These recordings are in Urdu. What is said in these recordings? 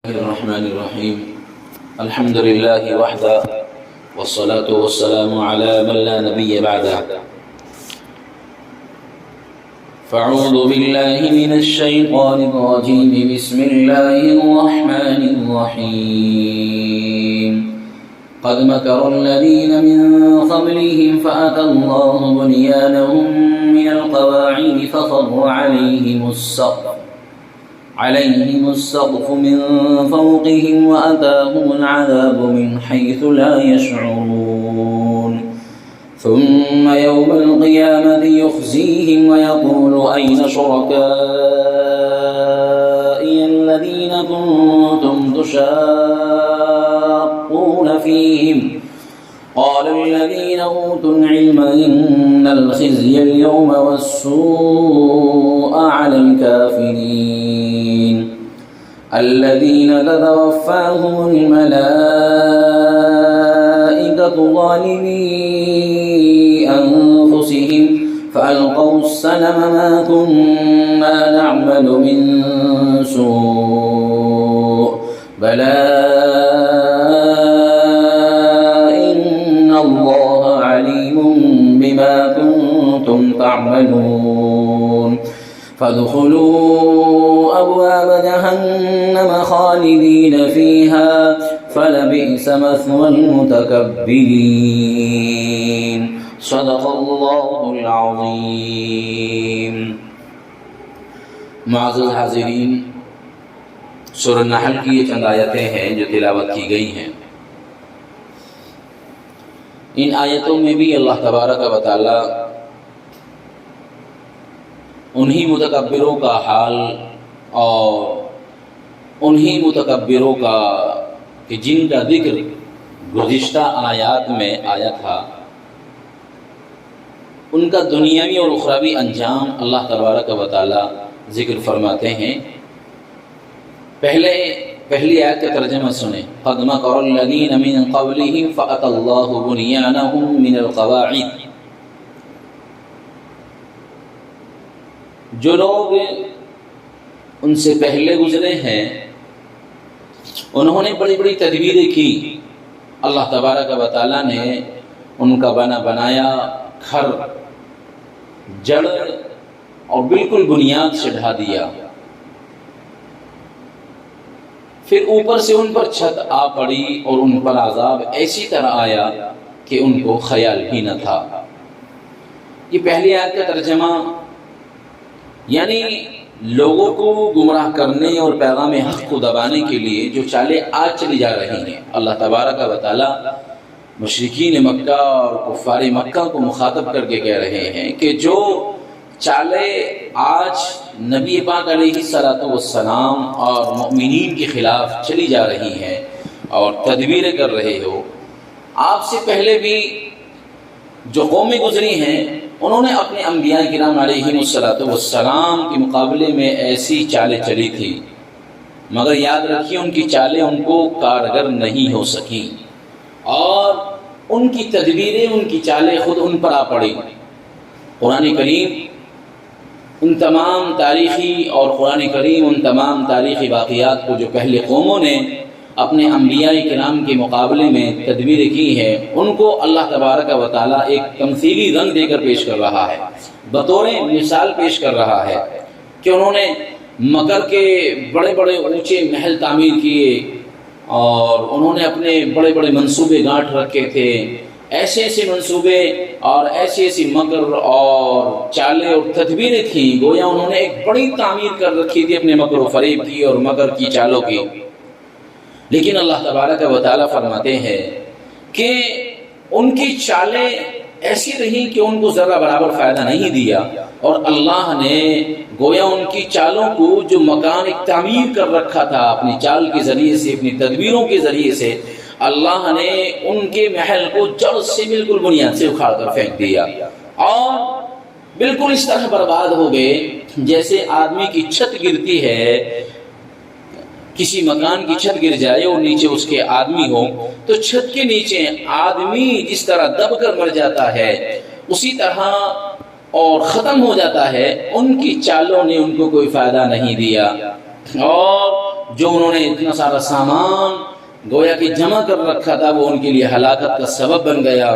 الرحمن الرحيم الحمد لله وحده والصلاة والسلام على من لا نبي بعده فأعوذ بالله من الشيطان الرجيم بسم الله الرحمن الرحيم قد مكر الذين من قبلهم فأتى الله بنيانهم من القواعد فخر عليهم السقف من فوقهم وأتاهم العذاب من حيث لا يشعرون ثم يوم القيامة يخزيهم ويقول أين شركائي الذين كنتم تشاقون فيهم قال الذين أوتوا العلم إن الخزي اليوم والسوء على الكافرين الذين تتوفاهم الملائكة ظالمي أنفسهم فألقوا السلم ما كنا نعمل من سوء بلى إن الله عليم بما كنتم تعملون فادخلوا أبواب جهنم خالدين فيها فلبئس مثوى المتكبرين صدق الله العظيم. معزز حاضرین، سورہ نحل کی یہ چند آیتیں ہیں جو تلاوت کی گئی ہیں. ان آیتوں میں بھی اللہ تبارک و تعالی انہی متکبروں کا حال اور انہی متکبروں کا کہ جن کا ذکر گزشتہ آیات میں آیا تھا، ان کا دنیاوی اور اخروی انجام اللہ تبارک و تعالی ذکر فرماتے ہیں. پہلی آیت کا ترجمہ سنیں. قد مکر الذین من قبلہم فأتی اللہ بنیانہم من القواعد. جو لوگ ان سے پہلے گزرے ہیں انہوں نے بڑی بڑی تدبیریں کی. اللہ تبارک و تعالیٰ نے ان کا بنایا گھر جڑ اور بالکل بنیاد سے ڈھا دیا. پھر اوپر سے ان پر چھت آ پڑی اور ان پر عذاب ایسی طرح آیا کہ ان کو خیال ہی نہ تھا. یہ پہلی آیت کا ترجمہ یعنی لوگوں کو گمراہ کرنے اور پیغام حق کو دبانے کے لیے جو چالیں آج چلی جا رہی ہیں، اللہ تبارک و تعالی مشرکین مکہ اور کفار مکہ کو مخاطب کر کے کہہ رہے ہیں کہ جو چالیں آج نبی پاک علیہ السلام اور مؤمنین کے خلاف چلی جا رہی ہیں اور تدبیریں کر رہے ہو، آپ سے پہلے بھی جو قومیں گزری ہیں انہوں نے اپنے انبیاء کرام علیہ السلام کے مقابلے میں ایسی چالیں چلی تھی، مگر یاد رکھیے ان کی چالیں ان کو کارگر نہیں ہو سکیں اور ان کی تدبیریں، ان کی چالیں خود ان پر آ پڑی. قرآن کریم ان تمام تاریخی واقعات کو جو پہلے قوموں نے اپنے انبیاء کرام کے مقابلے میں تدبیریں کی ہیں، ان کو اللہ تبارک و تعالیٰ ایک تمثیلی رنگ دے کر پیش کر رہا ہے، بطور مثال پیش کر رہا ہے کہ انہوں نے مکر کے بڑے بڑے اونچے محل تعمیر کیے اور انہوں نے اپنے بڑے بڑے منصوبے گانٹ رکھے تھے. ایسے منصوبے اور ایسی مکر اور چالیں اور تدبیریں تھیں، گویا انہوں نے ایک بڑی تعمیر کر رکھی تھی اپنے مکر و فریب کی اور مکر کی چالوں کی. لیکن اللہ تبارک و تعالیٰ فرماتے ہیں کہ ان کی چالیں ایسی رہیں کہ ان کو ذرہ برابر فائدہ نہیں دیا، اور اللہ نے گویا ان کی چالوں کو جو مکان ایک تعمیر کر رکھا تھا اپنی چال کے ذریعے سے، اپنی تدبیروں کے ذریعے سے، اللہ نے ان کے محل کو جڑ سے بالکل بنیاد سے اکھاڑ کر پھینک دیا اور بالکل اس طرح برباد ہو گئے جیسے آدمی کی چھت گرتی ہے، کسی مکان کی چھت گر جائے اور نیچے اس کے آدمی ہو تو چھت کے نیچے آدمی جس طرح دب کر مر جاتا ہے اسی طرح اور ختم ہو جاتا ہے. ان کی چالوں نے ان کو کوئی فائدہ نہیں دیا اور جو انہوں نے اتنا سارا سامان گویا کہ جمع کر رکھا تھا وہ ان کے لیے ہلاکت کا سبب بن گیا۔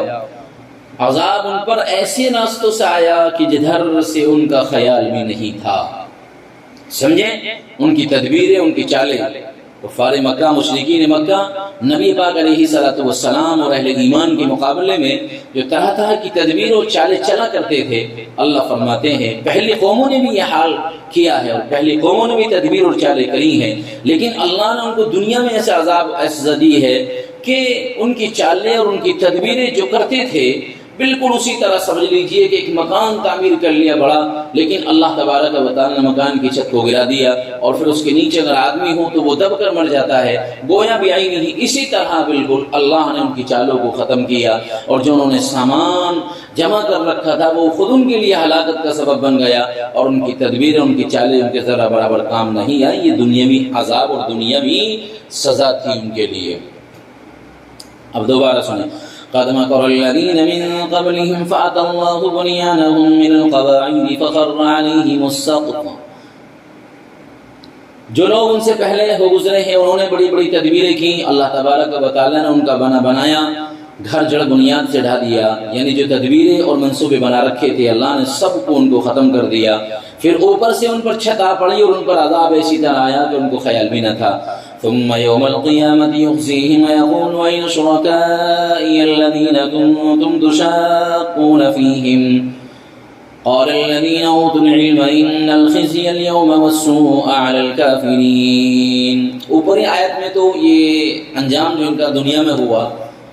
عذاب ان پر ایسے راستوں سے آیا کہ جدھر سے ان کا خیال بھی نہیں تھا۔ سمجھیں ان کی تدبیریں، ان کی چالیں۔ کفار مکہ، مشرکین مکہ نبی پاک علیہ الصلوۃ والسلام اور اہل ایمان کے مقابلے میں جو طرح طرح کی تدبیر اور چالیں چلا کرتے تھے، اللہ فرماتے ہیں پہلی قوموں نے بھی یہ حال کیا ہے اور پہلی قوموں نے بھی تدبیر اور چالیں کری ہیں، لیکن اللہ نے ان کو دنیا میں ایسا عذاب ایسا دی ہے کہ ان کی چالیں اور ان کی تدبیریں جو کرتے تھے بالکل اسی طرح سمجھ لیجئے کہ ایک مکان تعمیر کر لیا بڑا، لیکن اللہ تبارک و تعالی نے مکان کی چھت کو گرا دیا اور پھر اس کے نیچے اگر آدمی ہو تو وہ دب کر مر جاتا ہے، گویا بھی آئی نہیں۔ اسی طرح بالکل اللہ نے ان کی چالوں کو ختم کیا اور جو انہوں نے سامان جمع کر رکھا تھا وہ خود ان کے لیے ہلاکت کا سبب بن گیا، اور ان کی تدبیریں، ان کی چالیں ان کے ذرا برابر کام نہیں آئی۔ یہ دنیاوی عذاب اور دنیاوی سزا تھی ان کے لیے۔ اب دوبارہ سنیں، قد مكر الذين من قبلهم فأتى الله بنيانهم من القواعد فخر عليهم السقف۔ جو لوگ ان سے پہلے ہو گزرے ہیں انہوں نے بڑی بڑی تدبیریں کی، اللہ تبارک و تعالی نے ان کا بنایا گھر جڑ بنیاد سے ڈھا دیا، یعنی جو تدبیریں اور منصوبے بنا رکھے تھے اللہ نے سب کو ان کو ختم کر دیا۔ پھر اوپر سے ان پر چھت آ پڑی اور ان پر عذاب ایسی طرح آیا کہ ان کو خیال بھی نہ تھا۔ ثم يوم القيامة يخزيهم ويقول أين شركائي الذين كنتم تشاقون فيهم قال الذين أوتوا العلم إن الخزي اليوم والسوء على الكافرين۔ اوپری آیت میں تو یہ انجام جو ان کا دنیا میں ہوا،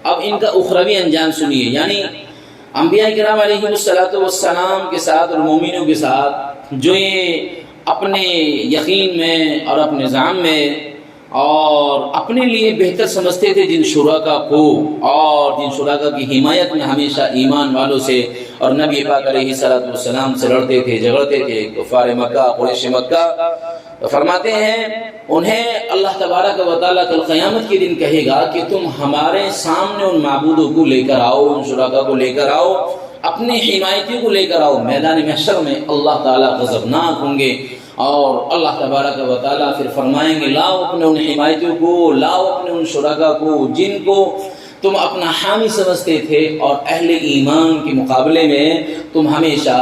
اب ان کا اخروی انجام سنیے، یعنی انبیاء کرام علیہ السلام کے ساتھ اور مومنوں کے ساتھ جو یہ اپنے یقین میں اور اپنے ظن میں اور اپنے لیے بہتر سمجھتے تھے جن شرکا کو، اور جن شرکا کی حمایت میں ہمیشہ ایمان والوں سے اور نبی پاک علیہ السلام سے لڑتے تھے، جھگڑتے تھے، کفار مکہ، قریش مکہ، فرماتے ہیں انہیں اللہ تبارک و تعالیٰ کل قیامت کے دن کہے گا کہ تم ہمارے سامنے ان معبودوں کو لے کر آؤ، ان شرکا کو لے کر آؤ، اپنے حمایتیوں کو لے کر آؤ۔ میدان محشر میں اللہ تعالیٰ غضبناک ہوں گے اور اللہ تبارک و تعالیٰ پھر فرمائیں گے لاؤ اپنے ان حمایتیوں کو، لاؤ اپنے ان شرکا کو جن کو تم اپنا حامی سمجھتے تھے اور اہل ایمان کے مقابلے میں تم ہمیشہ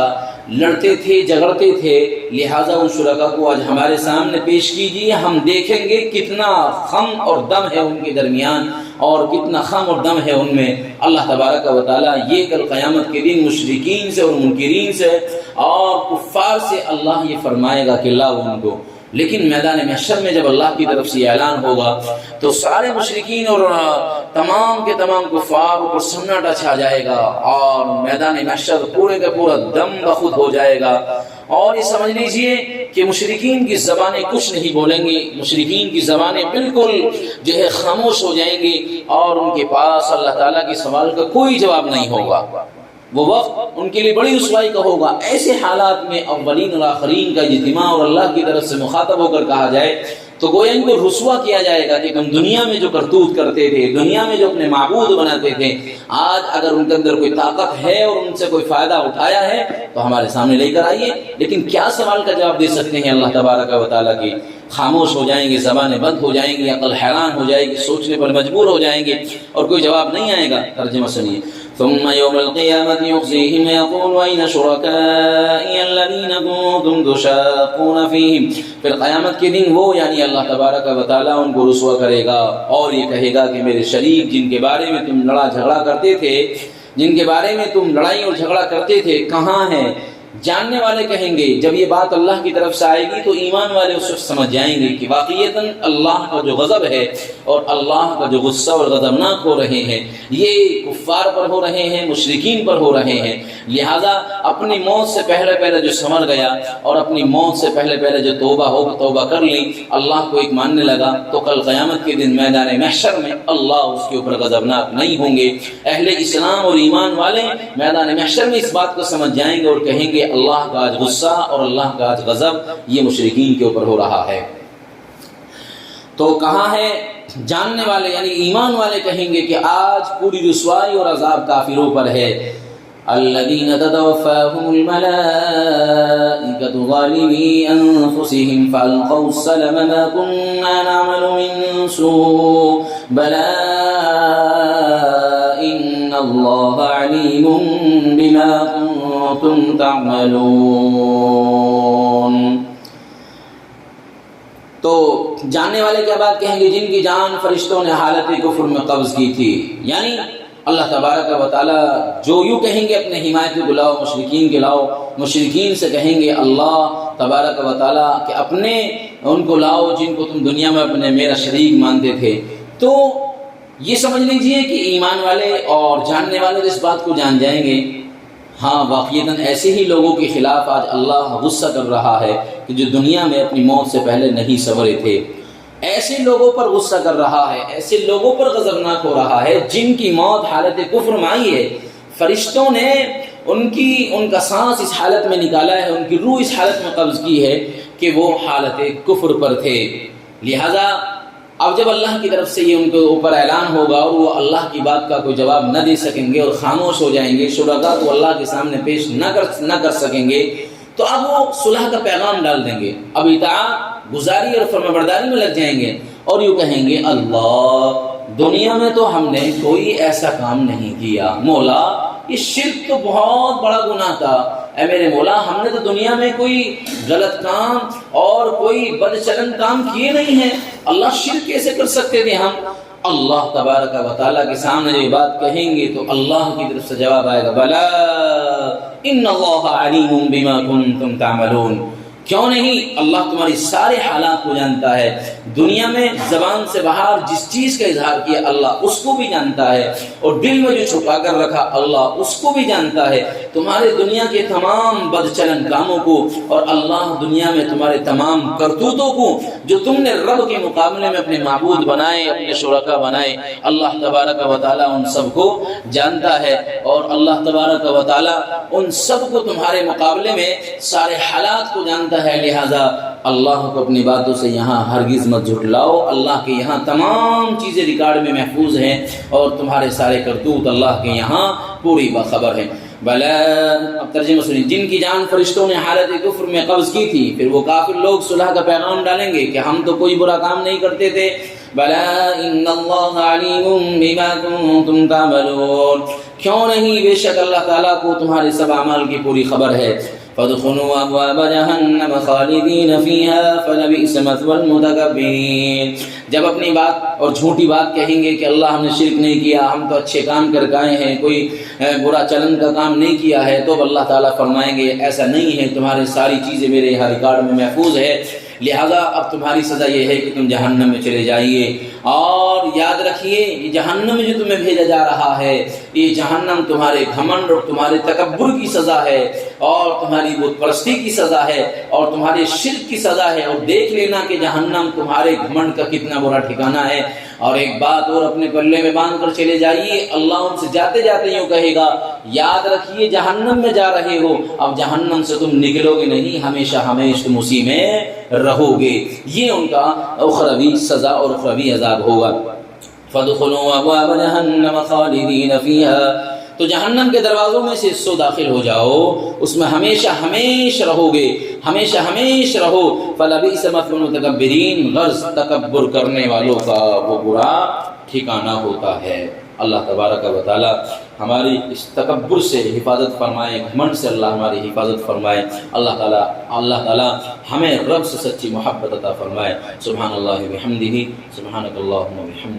لڑتے تھے، جھگڑتے تھے، لہٰذا ان شرکا کو آج ہمارے سامنے پیش کیجیے، ہم دیکھیں گے کتنا خم اور دم ہے ان کے درمیان اور کتنا خم اور دم ہے ان میں۔ اللہ تبارک و تعالیٰ یہ کل قیامت کے دن مشرکین سے اور منکرین سے اور کفار سے اللہ یہ فرمائے گا کہ لاؤ ان کو۔ لیکن میدان محشر میں جب اللہ کی طرف سے یہ اعلان ہوگا تو سارے مشرکین اور تمام کے تمام کفار پر سناٹا چھا جائے گا اور میدان محشر پورے کا پورا دم بخود ہو جائے گا، اور یہ سمجھ لیجئے کہ مشرکین کی زبانیں کچھ نہیں بولیں گی، مشرکین کی زبانیں بالکل جو ہے خاموش ہو جائیں گی اور ان کے پاس اللہ تعالیٰ کے سوال کا کوئی جواب نہیں ہوگا۔ وہ وقت ان کے لیے بڑی رسوائی کا ہوگا۔ ایسے حالات میں اولین اور آخرین کا اجتماع اور اللہ کی طرف سے مخاطب ہو کر کہا جائے تو گویا ان کو رسوا کیا جائے گا کہ تم دنیا میں جو کرتوت کرتے تھے، دنیا میں جو اپنے معبود بناتے تھے، آج اگر ان کے اندر کوئی طاقت ہے اور ان سے کوئی فائدہ اٹھایا ہے تو ہمارے سامنے لے کر آئیے۔ لیکن کیا سوال کا جواب دے سکتے ہیں اللہ تبارک و تعالیٰ کی؟ خاموش ہو جائیں گے، زبانیں بند ہو جائیں گی، عقل حیران ہو جائے گی، سوچنے پر مجبور ہو جائیں گے اور کوئی جواب نہیں آئے گا۔ ترجمہ سنیے، ثم يوم القيامة يخزيهم ويقول أين شركائي الذين كنتم تشاقون فيهم۔ پھر قیامت کے دن وہ یعنی اللہ تبارک و تعالیٰ ان کو رسوا کرے گا اور یہ کہے گا کہ میرے شریک جن کے بارے میں تم لڑا جھگڑا کرتے تھے، جن کے بارے میں تم لڑائی اور جھگڑا کرتے تھے، کہاں ہیں؟ جاننے والے کہیں گے جب یہ بات اللہ کی طرف سے آئے گی تو ایمان والے اس وقت سمجھ جائیں گے کہ واقعیتاً اللہ کا جو غضب ہے اور اللہ کا جو غصہ اور غضبناک ہو رہے ہیں یہ کفار پر ہو رہے ہیں، مشرکین پر ہو رہے ہیں۔ لہذا اپنی موت سے پہلے جو سمر گیا اور اپنی موت سے پہلے جو توبہ کر لی، اللہ کو ایک ماننے لگا، تو کل قیامت کے دن میدان محشر میں اللہ اس کے اوپر غضبناک نہیں ہوں گے۔ اہل اسلام اور ایمان والے میدان محشر میں اس بات کو سمجھ جائیں گے اور کہیں گے اللہ کا آج غصہ اور اللہ کا آج غضب یہ مشرکین کے اوپر ہو رہا ہے۔ تو کہاں ہے؟ جاننے والے یعنی ایمان والے کہیں گے کہ آج پوری رسوائی اور عذاب کافروں پر ہے۔ الذين تتوفاهم الملائكة ظالمي أنفسهم فألقوا السلم ما كنا نعمل من سوء بلى إن الله عليم بما كنتم تعملون. تو جاننے والے کیا بات کہیں گے؟ جن کی جان فرشتوں نے حالت کفر میں قبض کی تھی. یعنی اللہ تبارک و تعالی جو یوں کہیں گے اپنے حمایت کو لاؤ، مشرکین کے لاؤ، مشرکین سے کہیں گے اللہ تبارک و تعالی کہ اپنے ان کو لاؤ جن کو تم دنیا میں اپنے میرا شریک مانتے تھے. تو یہ سمجھ لیجئے کہ ایمان والے اور جاننے والے اس بات کو جان جائیں گے ہاں واقعیتاً ایسے ہی لوگوں کے خلاف آج اللہ غصہ کر رہا ہے کہ جو دنیا میں اپنی موت سے پہلے نہیں صبرے تھے. ایسے لوگوں پر غصہ کر رہا ہے، ایسے لوگوں پر غضبناک ہو رہا ہے جن کی موت حالت کفر میں آئی ہے. فرشتوں نے ان کا سانس اس حالت میں نکالا ہے، ان کی روح اس حالت میں قبض کی ہے کہ وہ حالت کفر پر تھے. لہذا اب جب اللہ کی طرف سے یہ ان کے اوپر اعلان ہوگا اور وہ اللہ کی بات کا کوئی جواب نہ دے سکیں گے اور خاموش ہو جائیں گے، شرکاء کو اللہ کے سامنے پیش نہ کر سکیں گے، تو اب وہ صلح کا پیغام ڈال دیں گے. اب اطاعت گزاری اور فرمانبرداری میں لگ جائیں گے اور یوں کہیں گے اللہ دنیا میں تو ہم نے کوئی ایسا کام نہیں کیا، مولا یہ شرک تو بہت بڑا گناہ تھا، اے میرے مولا ہم نے تو دنیا میں کوئی غلط کام اور کوئی بد چلن کام کیے نہیں ہیں، اللہ شرک کیسے کر سکتے تھے ہم. اللہ تبارک و تعالیٰ کے سامنے یہ بات کہیں گے تو اللہ کی طرف سے جواب آئے گا بلا ان اللہ علیم بما کنتم تعملون. کیوں نہیں؟ اللہ تمہاری سارے حالات کو جانتا ہے. دنیا میں زبان سے باہر جس چیز کا اظہار کیا اللہ اس کو بھی جانتا ہے، اور دل میں جو چھپا کر رکھا اللہ اس کو بھی جانتا ہے. تمہارے دنیا کے تمام بد چلن کاموں کو اور اللہ دنیا میں تمہارے تمام کرتوتوں کو جو تم نے رب کے مقابلے میں اپنے معبود بنائے، اپنے شرکا بنائے، اللہ تبارک و تعالیٰ ان سب کو جانتا ہے. اور اللہ تبارک و تعالیٰ ان سب کو تمہارے مقابلے میں سارے حالات کو جانتا ہے. لہذا اللہ کو اپنی باتوں سے یہاں ہرگز مت جھٹلاؤ. اللہ کے یہاں تمام چیزیں ریکارڈ میں محفوظ ہیں اور تمہارے سارے کرتوت اللہ کے یہاں پوری باخبر ہیں. بلا اب ترجمہ سنیں. جن کی جان فرشتوں نے حالت کفر میں قبض کی تھی، پھر وہ کافر لوگ صلح کا پیغام ڈالیں گے کہ ہم تو کوئی برا کام نہیں کرتے تھے. بلا ان اللہ علیم بما کنتم تعملون. کیوں نہیں؟ بے شک اللہ تعالیٰ کو تمہارے سب اعمال کی پوری خبر ہے. فادخلوا ابواب جہنم خالدین فیہا فلبئس مثوى المتکبرین. جب اپنی بات اور جھوٹی بات کہیں گے کہ اللہ ہم نے شرک نہیں کیا، ہم تو اچھے کام کر کے آئے ہیں، کوئی برا چلن کا کام نہیں کیا ہے، تو اللہ تعالیٰ فرمائیں گے ایسا نہیں ہے، تمہاری ساری چیزیں میرے یہاں ریکارڈ میں محفوظ ہے. لہذا اب تمہاری سزا یہ ہے کہ تم جہنم میں چلے جائیے. اور یاد رکھیے یہ جہنم میں جو تمہیں بھیجا جا رہا ہے، یہ جہنم تمہارے گھمنڈ اور تمہارے تکبر کی سزا ہے، اور تمہاری بت پرستی کی سزا ہے، اور تمہارے شرک کی سزا ہے. اور دیکھ لینا کہ جہنم تمہارے گھمنڈ کا کتنا برا ٹھکانہ ہے. اور ایک بات اور اپنے پلے میں باندھ کر چلے جائیے، اللہ ان سے جاتے جاتے یوں کہے گا یاد رکھیے جہنم میں جا رہے ہو، اب جہنم سے تم نکلو گے نہیں، ہمیشہ ہمیشہ تم اسی میں رہو گے. یہ ان کا اخروی سزا اور اخروی عذاب ہوگا. فادخلوا ابواب جہنم خالدین فیہا. تو جہنم کے دروازوں میں سے سو داخل ہو جاؤ، اس میں ہمیشہ ہمیشہ رہو گے، ہمیشہ ہمیشہ رہو. فلبئس مثوى المتکبرین. غرض تکبر کرنے والوں کا وہ برا ٹھکانہ ہوتا ہے. اللہ تبارک و تعالی ہماری اس تکبر سے حفاظت فرمائے، گھمنڈ سے اللہ ہماری حفاظت فرمائے. اللہ تعالی ہمیں رب سے سچی محبت عطا فرمائے. سبحان اللہ بحمدہ، سبحانک اللہم وبحمدک.